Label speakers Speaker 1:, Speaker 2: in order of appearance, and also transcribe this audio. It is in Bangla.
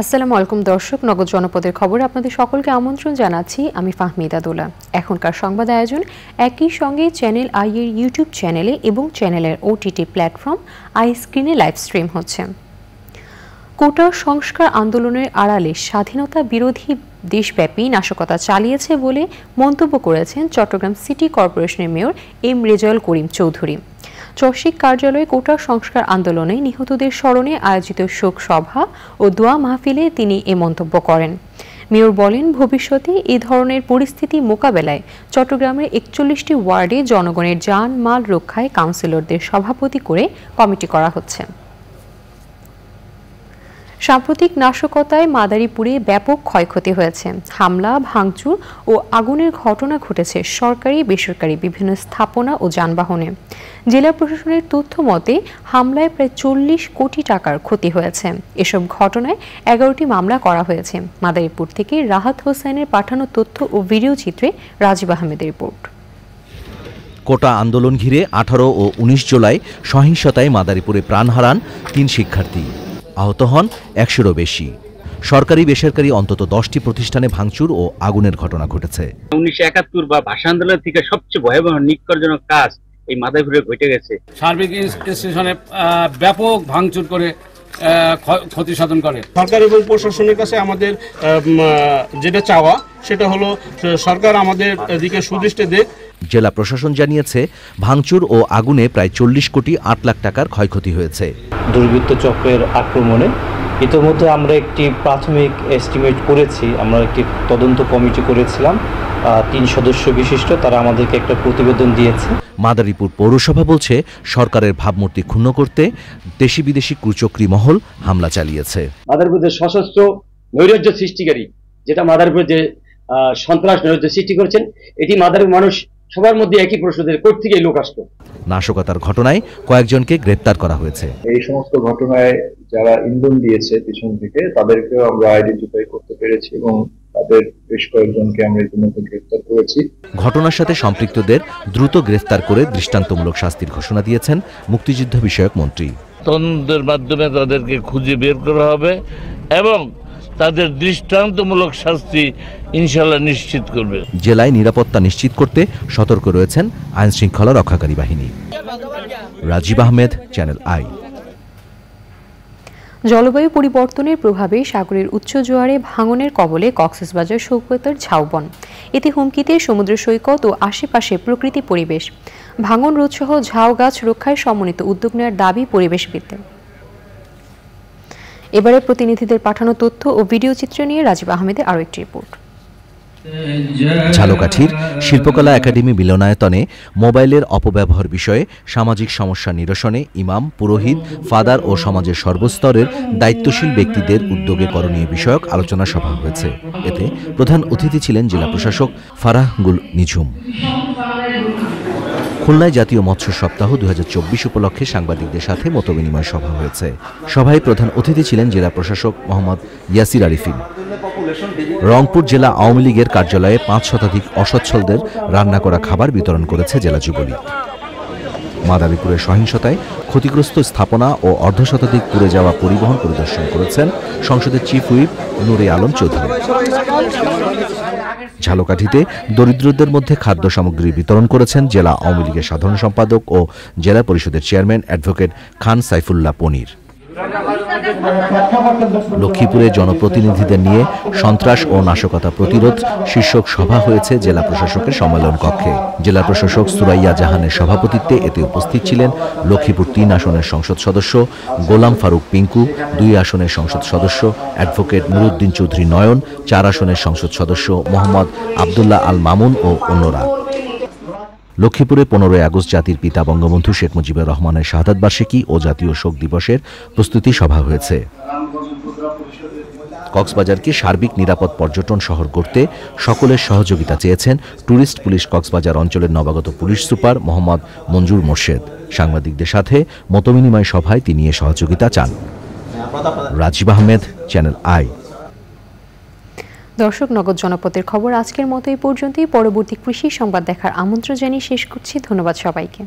Speaker 1: আসসালামু আলাইকুম দর্শক, নগদ জনপদের খবরে আপনাদের সকলকে আমন্ত্রণ জানাচ্ছি। আমি ফাহমিদা দোলা। এখনকার সংবাদ আয়োজন একই সঙ্গে চ্যানেল আই এর ইউটিউব চ্যানেলে এবং চ্যানেলের ওটিটি প্ল্যাটফর্ম আই স্ক্রিনে লাইভ স্ট্রিম হচ্ছে। কোটা সংস্কার আন্দোলনের আড়ালে স্বাধীনতা বিরোধী দেশব্যাপী নাশকতা চালিয়েছে বলে মন্তব্য করেছেন চট্টগ্রাম সিটি কর্পোরেশনের মেয়র এম রেজাউল করিম চৌধুরী। চসিক কার্যালয়ে কোটা সংস্কার আন্দোলনে নিহতদের স্মরণে আয়োজিত শোক সভা ও দোয়া মাহফিলে তিনি এ মন্তব্য করেন। মেয়র বলেন, ভবিষ্যতে এ ধরনের পরিস্থিতি মোকাবেলায় চট্টগ্রামের ৪১টি ওয়ার্ডে জনগণের জান মাল রক্ষায় কাউন্সিলরদের সভাপতি করে কমিটি করা হচ্ছে। সাম্প্রতিক নাশকতায় মাদারীপুরে ব্যাপক ক্ষয়ক্ষতি হয়েছে। হামলা, ভাঙচুর ও আগুনের ঘটনা ঘটেছে সরকারি বেসরকারি বিভিন্ন স্থাপনা ও যানবাহনে। জেলা প্রশাসনের তথ্য মতে হামলায় প্রায় ৪০ কোটি টাকার ক্ষতি হয়েছে। এসব ঘটনায় ১১টি মামলা করা হয়েছে। মাদারীপুর থেকে রাহাত হোসেনের পাঠানো তথ্য ও ভিডিও চিত্রে রাজীব আহমেদের রিপোর্ট।
Speaker 2: কোটা আন্দোলন ঘিরে ১৮ ও ১৯ জুলাই সহিংসতায় মাদারীপুরে প্রাণ হারান ৩ শিক্ষার্থী, আহত হন ১০০-রও বেশি। সরকারি বেসরকারি অন্তত ১০টি প্রতিষ্ঠানে ভাঙচুর ও আগুনের ঘটনা ঘটেছে।
Speaker 3: ১৯৭১ বা ভাষা আন্দোলন থেকে সবচেয়ে ভয়াবহ নিষ্কর্ষজনক কাজ এই মাদারীপুরে ঘটে গেছে।
Speaker 4: সার্বিক স্টেশনে ব্যাপক ভাঙচুর করে ক্ষতি সাধন করে। সরকার এবং প্রশাসনের কাছে আমাদের যেটা চাওয়া সেটা হলো সরকার আমাদের দিকে সুদৃষ্টি দেয়।
Speaker 2: জেলা প্রশাসন জানিয়েছে, ভাঙচুর ও আগুনে প্রায় ৪০ কোটি ৮ লাখ টাকার ক্ষয়ক্ষতি হয়েছে।
Speaker 5: দুর্বৃত্ত চক্রের আক্রমণে ইতিমধ্যে আমরা একটি প্রাথমিক এস্টিমেট করেছি। আমরা একটি তদন্ত কমিটি করেছিলাম ৩ সদস্য বিশিষ্ট, তারা আমাদেরকে একটা প্রতিবেদন দিয়েছে।
Speaker 2: মাদারীপুর পৌরসভা বলছে, সরকারের ভাবমূর্তি ক্ষুণ্ণ করতে দেশি বিদেশি কুচক্রী মহল হামলা চালিয়েছে।
Speaker 6: মাদারীপুরের সশস্ত্র নৈরাজ্য সৃষ্টিকারী, যেটা মাদারীপুরে যে সন্ত্রাস নৈরাজ্য সৃষ্টি করেছেন, এটি মাদারীপুর মানুষ সবার মধ্যে একই প্রশ্নের কোথা থেকে লোক আসতো।
Speaker 2: নাশকতার ঘটনায় কয়েকজনকে গ্রেপ্তার করা হয়েছে।
Speaker 7: এই সমস্ত ঘটনায় যারা ইন্ধন দিয়েছে পিছন থেকে, তাদেরকেও আমরা আইডেন্টিফাই করতে পেরেছি এবং তাদের বেশ কয়েকজনকে আমরা ইতিমধ্যে গ্রেফতার করেছি।
Speaker 2: ঘটনার সাথে সম্পৃক্তদের দ্রুত গ্রেফতার করে দৃষ্টান্তমূলক শাস্তির ঘোষণা দিয়েছেন মুক্তিযুদ্ধ বিষয়ক মন্ত্রী।
Speaker 8: তদন্তের মাধ্যমে তাদেরকে খুঁজে বের করা হবে এবং তাদের দৃষ্টান্তমূলক শাস্তি ইনশাআল্লাহ নিশ্চিত করবে।
Speaker 2: জেলায় নিরাপত্তা নিশ্চিত করতে সতর্ক রয়েছেন আইন শৃঙ্খলা রক্ষাকারী বাহিনী। Rajib Ahmed, channel I.
Speaker 1: জলবায়ু পরিবর্তনের প্রভাবে সাগরের উচ্চ জোয়ারে ভাঙনের কবলে কক্সবাজার সৈকতের ঝাউবন। এতে হুমকিতে সমুদ্র সৈকত ও আশেপাশে প্রকৃতি পরিবেশ। ভাঙন রোধসহ ঝাউ গাছ রক্ষায় সমন্বিত উদ্যোগ নেওয়ার দাবি পরিবেশবিদদের। এবারে প্রতিনিধিদের পাঠানো তথ্য ও ভিডিও চিত্র নিয়ে রাজীব আহমেদের আরও একটি রিপোর্ট।
Speaker 2: ঝালকাঠির শিল্পকলা একাডেমি মিলনায়তনে মোবাইলের অপব্যবহার বিষয়ে সামাজিক সমস্যা নিরসনে ইমাম, পুরোহিত, ফাদার ও সমাজের সর্বস্তরের দায়িত্বশীল ব্যক্তিদের উদ্যোগে করণীয় বিষয়ক আলোচনা সভা হয়েছে। এতে প্রধান অতিথি ছিলেন জেলা প্রশাসক ফারাহগুল নিঝুম। খুলনায় জাতীয় মৎস্য সপ্তাহ ২০২৪ উপলক্ষে সাংবাদিকদের সাথে মতবিনিময় সভা হয়েছে। সভায় প্রধান অতিথি ছিলেন জেলা প্রশাসক মোহাম্মদ ইয়াসির আরিফিন। রংপুর জেলা আওয়ামী লীগের কার্যালয়ে ৫ শতাধিক অসচ্ছলদের রান্না করা খাবার বিতরণ করেছে জেলা যুবলীগ। মাদারীপুরের সহিংসতায় ক্ষতিগ্রস্ত স্থাপনা ও অর্ধশতাধিক পুড়ে যাওয়া পরিবহন পরিদর্শন করেছেন সংসদের চিফ হুইপ নূরে আলম চৌধুরী। ঝালকাঠিতে দরিদ্রদের মধ্যে খাদ্য সামগ্রী বিতরণ করেছেন জেলা আওয়ামী লীগের সাধারণ সম্পাদক ও জেলা পরিষদের চেয়ারম্যান অ্যাডভোকেট খান সাইফুল্লাহ পনির। লক্ষ্মীপুরে জনপ্রতিনিধিদের নিয়ে সন্ত্রাস ও নাশকতা প্রতিরোধ শীর্ষক সভা হয়েছে জেলা প্রশাসকের সম্মেলন কক্ষে। জেলা প্রশাসক সুরাইয়া জাহানের সভাপতিত্বে এতে উপস্থিত ছিলেন লক্ষ্মীপুর ৩ আসনের সংসদ সদস্য গোলাম ফারুক পিঙ্কু, ২ আসনের সংসদ সদস্য অ্যাডভোকেট নুরুদ্দিন চৌধুরী নয়ন, ৪ আসনের সংসদ সদস্য মোহাম্মদ আবদুল্লাহ আল মামুন ও অন্যরা। লক্ষ্মীপুরে ১৫ই আগস্ট জাতির পিতা বঙ্গবন্ধু শেখ মুজিবুর রহমানের শাহাদাত বার্ষিকী ও জাতীয় শোক দিবসের প্রস্তুতি সভা হয়েছে। কক্সবাজারকে সার্বিক নিরাপদ পর্যটন শহর করতে সকলের সহযোগিতা চেয়েছেন ট্যুরিস্ট পুলিশ কক্সবাজার অঞ্চলের নবাগত পুলিশ সুপার মোহাম্মদ মঞ্জুর মোর্শেদ। সাংবাদিকদের সাথে মতবিনিময় সভায় তিনি এ সহযোগিতা চান। Rajib Ahmed, channel I.
Speaker 1: দর্শক, নগদ জনপদের খবর আজকের মতো এই পর্যন্তই। পরবর্তী কৃষি সংবাদ দেখার আমন্ত্রণ জানিয়ে শেষ করছি। ধন্যবাদ সবাইকে।